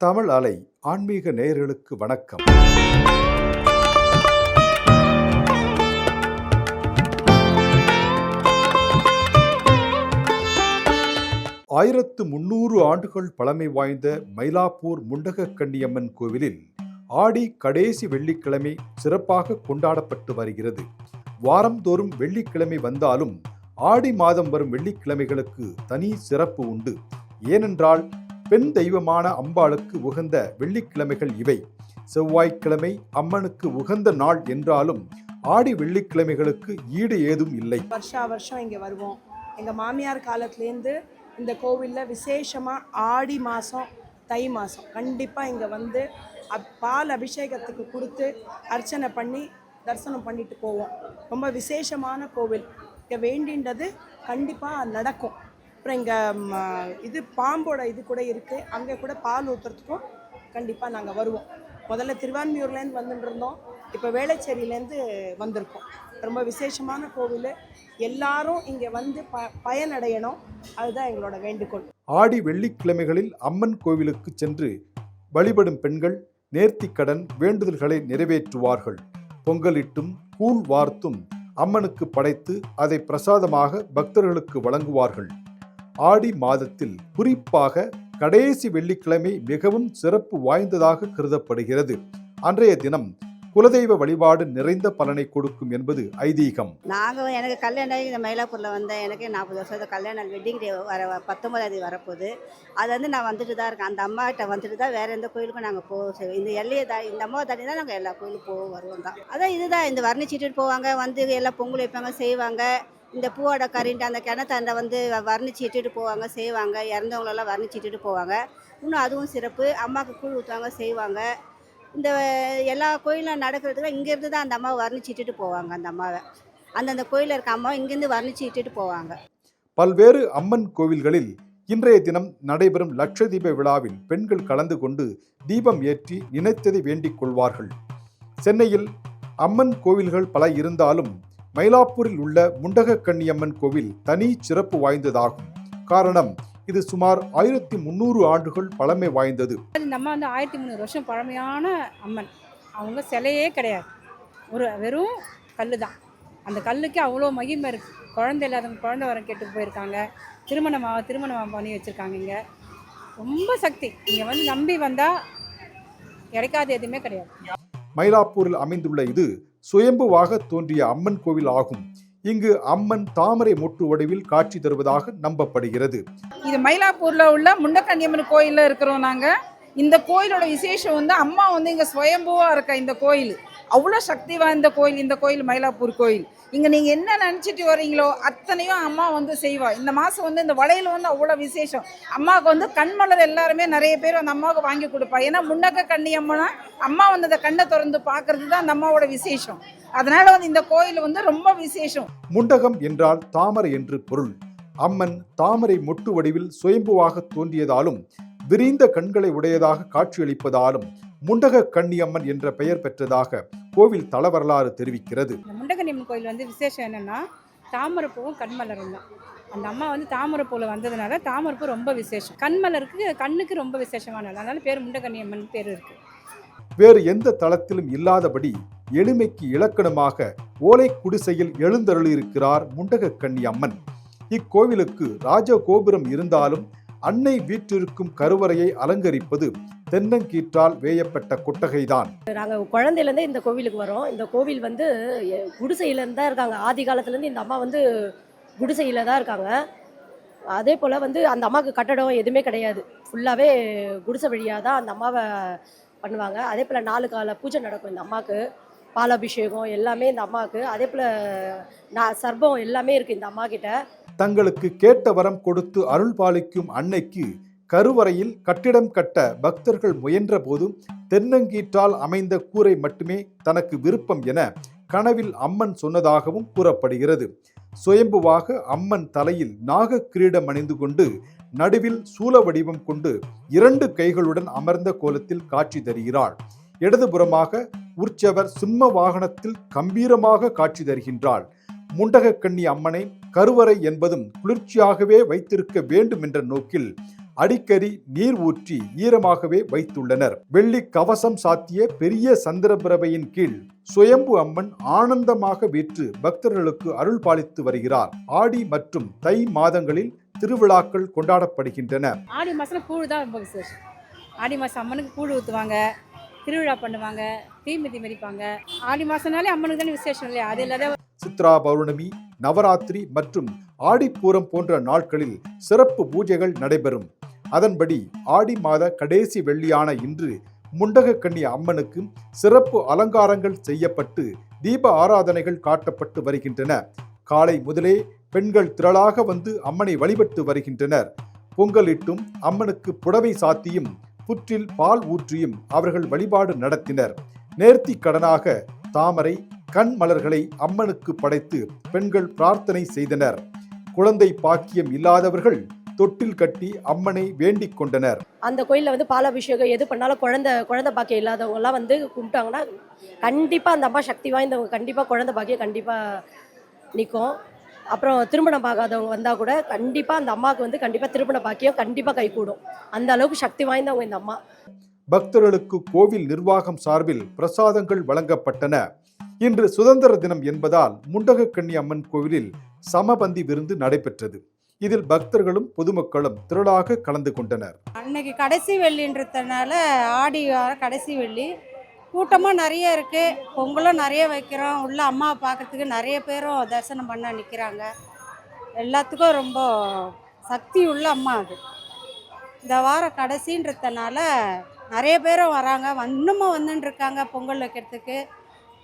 தமிழ் அலை ஆன்மீக நேயர்களுக்கு வணக்கம். 1300 ஆண்டுகள் பழமை வாய்ந்த மயிலாப்பூர் முண்டகக்கண்ணியம்மன் கோவிலில் ஆடி கடைசி வெள்ளிக்கிழமை சிறப்பாக கொண்டாடப்பட்டு வருகிறது. வாரந்தோறும் வெள்ளிக்கிழமை வந்தாலும் ஆடி மாதம் வரும் வெள்ளிக்கிழமைகளுக்கு தனி சிறப்பு உண்டு. ஏனென்றால் பெண் தெய்வமான அம்பாளுக்கு உகந்த வெள்ளிக்கிழமைகள் இவை. செவ்வாய்க்கிழமை அம்மனுக்கு உகந்த நாள் என்றாலும் ஆடி வெள்ளிக்கிழமைகளுக்கு ஈடு ஏதும் இல்லை. வருஷம் இங்கே வருவோம். எங்கள் மாமியார் காலத்துலேருந்து இந்த கோவிலில் விசேஷமாக ஆடி மாதம் தை மாதம் கண்டிப்பாக இங்கே வந்து பால் அபிஷேகத்துக்கு கொடுத்து அர்ச்சனை பண்ணி தரிசனம் பண்ணிட்டு போவோம். ரொம்ப விசேஷமான கோவில். இங்கே வேண்டின்றது கண்டிப்பாக நடக்கும். அப்புறம் இங்கே இது பாம்போட இது கூட இருக்குது. அங்கே கூட பால் ஊற்றுறதுக்கும் கண்டிப்பாக நாங்கள் வருவோம். முதல்ல திருவான்மியூர்லேருந்து வந்துட்டு இருந்தோம். இப்போ வேளச்சேரியிலேருந்து வந்திருக்கோம். ரொம்ப விசேஷமான கோவில். எல்லாரும் இங்கே வந்து பயனடையணும். அதுதான் எங்களோட வேண்டுகோள். ஆடி வெள்ளிக்கிழமைகளில் அம்மன் கோவிலுக்கு சென்று வழிபடும் பெண்கள் நேர்த்திக்கடன் வேண்டுதல்களை நிறைவேற்றுவார்கள். பொங்கலிட்டும் கூழ் வார்த்தும் அம்மனுக்கு படைத்து அதை பிரசாதமாக பக்தர்களுக்கு வழங்குவார்கள். ஆடி மாதத்தில் குறிப்பாக கடைசி வெள்ளிக்கிழமை மிகவும் சிறப்பு வாய்ந்ததாக கருதப்படுகிறது. அன்றைய தினம் குலதெய்வ வழிபாடு நிறைந்த பலனை கொடுக்கும் என்பது ஐதீகம். எனக்கு கல்யாணம் இந்த மயிலாப்பூரில் வந்தேன். எனக்கு 40 வருஷம் கல்யாணம் வெட்டிங் டே வர 19ஆம் தேதி வரப்போகுது. அது நான் வந்துட்டு தான் இருக்கேன். அந்த அம்மா கிட்ட வந்துட்டு தான் வேறு எந்த கோயிலுக்கும் நாங்கள் போவோம். இந்த எல்லையை இந்த அம்மாவை தாண்டி தான் நாங்கள் எல்லா கோயிலுக்கும் போவோம் வருவோம் தான். அதான் இதுதான் இந்த வர்ணிச்சிட்டு போவாங்க. வந்து எல்லாம் பொங்கல் வைப்பாங்க செய்வாங்க. இந்த பூவோட கரிண்ட் அந்த கிணத்தாண்ட வந்து வர்ணிச்சிட்டு போவாங்க செய்வாங்க. இறந்தவங்களெல்லாம் வர்ணிச்சிட்டு போவாங்க. இன்னும் அதுவும் சிறப்பு. அம்மாவுக்கு கூழ் ஊற்றுவாங்க செய்வாங்க. இந்த எல்லா கோயிலும் நடக்கிறதுக்கு இங்கேருந்து தான் அந்த அம்மாவை வர்ணிச்சிட்டு போவாங்க. அந்த அம்மாவை அந்தந்த கோயிலில் இருக்க அம்மாவை இங்கேருந்து வர்ணிச்சிட்டு போவாங்க. பல்வேறு அம்மன் கோவில்களில் இன்றைய தினம் நடைபெறும் லட்சதீப விழாவில் பெண்கள் கலந்து கொண்டு தீபம் ஏற்றி நினைத்ததை வேண்டிக் கொள்வார்கள். சென்னையில் அம்மன் கோவில்கள் பல இருந்தாலும் மயிலாப்பூரில் உள்ள முண்டகக்கண்ணியம்மன் கோவில் தனி சிறப்பு வாய்ந்ததாகும். காரணம், இது சுமார் 1300 ஆண்டுகள் பழமை வாய்ந்தது. நம்ம வந்து 1300 வருஷம் பழமையான அம்மன். அவங்க சிலையே கிடையாது, வெறும் கல் தான். அந்த கல்லுக்கு அவ்வளோ மகிமை இருக்குது. குழந்தை இல்லாதவங்க குழந்தை வரம் கேட்டு போயிருக்காங்க. திருமணம் பண்ணி வச்சுருக்காங்க. இங்கே ரொம்ப சக்தி. இங்கே வந்து நம்பி வந்தால் கிடைக்காத எதுவுமே கிடையாது. மயிலாப்பூரில் அமைந்துள்ள இது சுயம்புவாக தோன்றிய அம்மன் கோவில் ஆகும். இங்கு அம்மன் தாமரை மொட்டு வடிவில் காட்சி தருவதாக நம்பப்படுகிறது. இது மயிலாப்பூர்ல உள்ள முண்டக்கண்ணியம்மன் கோயில்ல இருக்கிறோம் நாங்க. இந்த கோயிலோட விசேஷம் வந்து அம்மா வந்து இங்க சுயம்புவா இருக்க. இந்த கோயில் அவ்வளோ சக்தி வாய்ந்த கோயில். இந்த கோயில் மயிலாப்பூர் கோயில். இங்க நீங்க என்ன நினைச்சிட்டு வரீங்களோ அத்தனையும் அம்மா வந்து செய்வா. இந்த மாசம் வந்து இந்த வளையல் வந்து அவ்வளோ விசேஷம். அம்மாவுக்கு வந்து கண்மலர் எல்லாருமே நிறைய பேர் அந்த அம்மாவுக்கு வாங்கி கொடுப்பா. ஏன்னா முண்டக்கண்ணியம்மனா அம்மா வந்து அந்த கண்ணை திறந்து பார்க்கறது தான் அந்த அம்மாவோட விசேஷம். அதனால வந்து இந்த கோயில் வந்து ரொம்ப விசேஷம். முண்டகம் என்றால் தாமரை என்று பொருள். அம்மன் தாமரை மொட்டு வடிவில் சுயம்புவாக தோன்றியதாலும் விரிந்த கண்களை உடையதாக காட்சியளிப்பதாலும் முண்டகக்கண்ணியம்மன் என்ற பெயர் பெற்றதாக கோவில் தல வரலாறு தெரிவிக்கிறது. முண்டகக்கண்ணியம்மன் கோயில் வந்து விசேஷம் என்னன்னா தாமரைப்பூவும் கண்மலரும் தான். அந்த அம்மா வந்து தாமரைப்பூவில் வந்ததுனால தாமரைப்பூ ரொம்ப விசேஷம். கண்ணுக்கு ரொம்ப விசேஷமானது. அதனால பேர் முண்டகக்கண்ணியம்மன் பேர் இருக்கு. வேறு எந்த தளத்திலும் இல்லாதபடி எளிமைக்கு இலக்கணமாக ஓலை குடிசையில் எழுந்தருளியிருக்கிறார் முண்டகக்கண்ணி அம்மன். இக்கோவிலுக்கு ராஜகோபுரம் இருந்தாலும் அன்னை வீற்றிருக்கும் கருவறையை அலங்கரிப்பது தென்னங்கீற்றால் வேயப்பட்ட கொட்டகைதான். நாங்கள் குழந்தையிலேருந்தே இந்த கோவிலுக்கு வரோம். இந்த கோவில் வந்து குடிசையிலேருந்து தான் இருக்காங்க. ஆதி காலத்துலேருந்து இந்த அம்மா வந்து குடிசையில் தான் இருக்காங்க. அதே போல் வந்து அந்த அம்மாவுக்கு கட்டடம் எதுவுமே கிடையாது. ஃபுல்லாகவே குடிசை வழியாக தான் அந்த அம்மாவை பண்ணுவாங்க. அதே போல் 4 கால பூஜை நடக்கும் இந்த அம்மாவுக்கு. பாலாபிஷேகம் எல்லாமே இந்த அம்மாவுக்கு. அதே போல் சர்பம் எல்லாமே இருக்குது இந்த அம்மா கிட்ட. தங்களுக்கு கேட்ட வரம் கொடுத்து அருள் பாலிக்கும் அன்னைக்கு கருவறையில் கட்டிடம் கட்ட பக்தர்கள் முயன்ற போதும் தென்னங்கீற்றால் அமைந்த கூரை மட்டுமே தனக்கு விருப்பம் என கனவில் அம்மன் சொன்னதாகவும் கூறப்படுகிறது. சுயம்புவாக அம்மன் தலையில் நாக கிரீடம் அணிந்து கொண்டு நடுவில் சூல வடிவம் கொண்டு 2 கைகளுடன் அமர்ந்த கோலத்தில் காட்சி தருகிறாள். இடதுபுறமாக உற்சவர் சிம்ம வாகனத்தில் கம்பீரமாக காட்சி தருகின்றாள். முண்டகக்கண்ணி அம்மனை கருவறை என்பதும் குளிர்ச்சியாகவே வைத்திருக்க வேண்டும் என்ற நோக்கில் அடிக்கடி நீர் ஊற்றி ஈரமாகவே வைத்துள்ளனர். வெள்ளி கவசம் சாத்திய பெரிய சந்திரபிரபையின் கீழ் சுயம்பு அம்மன் ஆனந்தமாக வீற்று பக்தர்களுக்கு அருள் பாலித்து வருகிறார். ஆடி மற்றும் தை மாதங்களில் திருவிழாக்கள் கொண்டாடப்படுகின்றன. ஆடி மாதம் கூழ் தான் ரொம்ப விசேஷம். ஆடி மாதம் அம்மனுக்கு கூழ் ஊற்றுவாங்க, திருவிழா பண்ணுவாங்க, தீமிதி மிதிப்பாங்க. ஆடி மாதம்னாலே அம்மனுக்கு தானே விசேஷம் இல்லையா? அது இல்லாத சித்ரா பௌர்ணமி, நவராத்திரி மற்றும் ஆடிப்பூரம் போன்ற நாட்களில் சிறப்பு பூஜைகள் நடைபெறும். அதன்படி ஆடி மாத கடைசி வெள்ளியான இன்று முண்டகக்கன்னி அம்மனுக்கு சிறப்பு அலங்காரங்கள் செய்யப்பட்டு தீப ஆராதனைகள் காட்டப்பட்டு வருகின்றன. காலை முதலே பெண்கள் திரளாக வந்து அம்மனை வழிபட்டு வருகின்றனர். பொங்கலிட்டும் அம்மனுக்கு புடவை சாத்தியும் புற்றில் பால் ஊற்றியும் அவர்கள் வழிபாடு நடத்தினர். நேர்த்தி கடனாக தாமரை, கண் மலர்களை அம்மனுக்கு படைத்து பெண்கள் பிரார்த்தனை செய்தனர். குழந்தை பாக்கியம் இல்லாதவர்கள் தொட்டில் கட்டி அம்மனை வேண்டிக் கொண்டனர். அந்த கோயிலில் வந்து பாலாபிஷேகம் எது பண்ணாலும் குழந்தை பாக்கியம் இல்லாதவங்கலாம் வந்து கும்பிட்டாங்கன்னா கண்டிப்பாக அந்த அம்மா சக்தி வாய்ந்தவங்க, கண்டிப்பாக குழந்தை பாக்கியம் கண்டிப்பாக நிற்கும். அப்புறம் திருமணம் பார்க்காதவங்க வந்தால் கூட கண்டிப்பாக அந்த அம்மாவுக்கு வந்து கண்டிப்பாக திருமண பாக்கியம் கண்டிப்பாக கைகூடும். அந்த அளவுக்கு சக்தி வாய்ந்தவங்க இந்த அம்மா. பக்தர்களுக்கு கோவில் நிர்வாகம் சார்பில் பிரசாதங்கள் வழங்கப்பட்டன. இன்று சுதந்திர தினம் என்பதால் முண்டகக்கன்னி அம்மன் கோவிலில் சமபந்தி விருந்து நடைபெற்றது. இதில் பக்தர்களும் பொதுமக்களும் திரளாக கலந்து கொண்டனர். அன்னைக்கு கடைசி வெள்ளின்றதுனால ஆடி கடைசி வெள்ளி கூட்டமாக நிறைய இருக்குது. பொங்கலும் நிறைய வைக்கிறோம். உள்ள அம்மாவை பார்க்கறதுக்கு நிறைய பேரும் தரிசனம் பண்ண நிற்கிறாங்க. எல்லாத்துக்கும் ரொம்ப சக்தி உள்ள அம்மா அது. இந்த வாரம் கடைசின்றதுனால நிறைய பேரும் வராங்க, இன்னமும் வந்துட்டுருக்காங்க. பொங்கல் வைக்கிறதுக்கு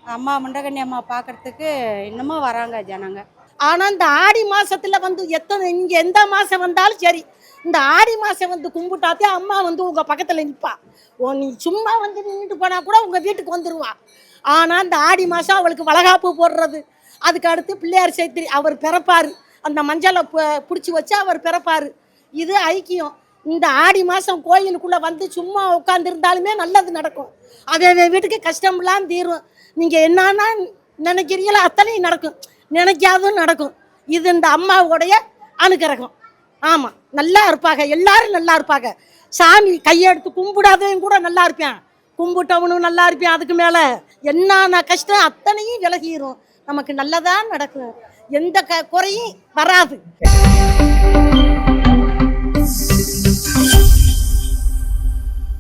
அம்மா முண்டகன்னி அம்மா பார்க்கறதுக்கு இன்னமும் வராங்க ஜனங்க. ஆனால் இந்த ஆடி மாதத்தில் வந்து இங்கே எந்த மாதம் வந்தாலும் சரி, இந்த ஆடி மாதம் வந்து கும்பிட்டாத்தே அம்மா வந்து உங்கள் பக்கத்தில் நிற்பா. நீ சும்மா வந்து நின்றுட்டு போனால் கூட உங்கள் வீட்டுக்கு வந்துடுவா. ஆனால் இந்த ஆடி மாதம் அவளுக்கு வளகாப்பு போடுறது, அதுக்கு அடுத்து பிள்ளையார் சேர்த்து அவர் பிறப்பார். அந்த மஞ்சளை பிடிச்சி வச்சு அவர் பிறப்பார். இது ஐக்கியம். இந்த ஆடி மாதம் கோயிலுக்குள்ளே வந்து சும்மா உட்காந்துருந்தாலுமே நல்லது நடக்கும். அவன் வீட்டுக்கு கஷ்டம்லாம் தீரும். நீங்கள் என்னன்னா நினைக்கிறீங்களோ அத்தனையும் நடக்கும், நினைக்காதும் நடக்கும். இது இந்த அம்மாவுடைய அனுக்கிரகம். ஆமாம், நல்லா இருப்பாங்க, எல்லாரும் நல்லா இருப்பாங்க. சாமி கையெடுத்து கும்பிடாதவன் கூட நல்லா இருப்பேன், கும்பிட்டவனும் நல்லா இருப்பேன். அதுக்கு மேலே என்னென்ன கஷ்டம் அத்தனையும் விலகிரும். நமக்கு நல்லதாக நடக்கும், எந்த குறையும் வராது.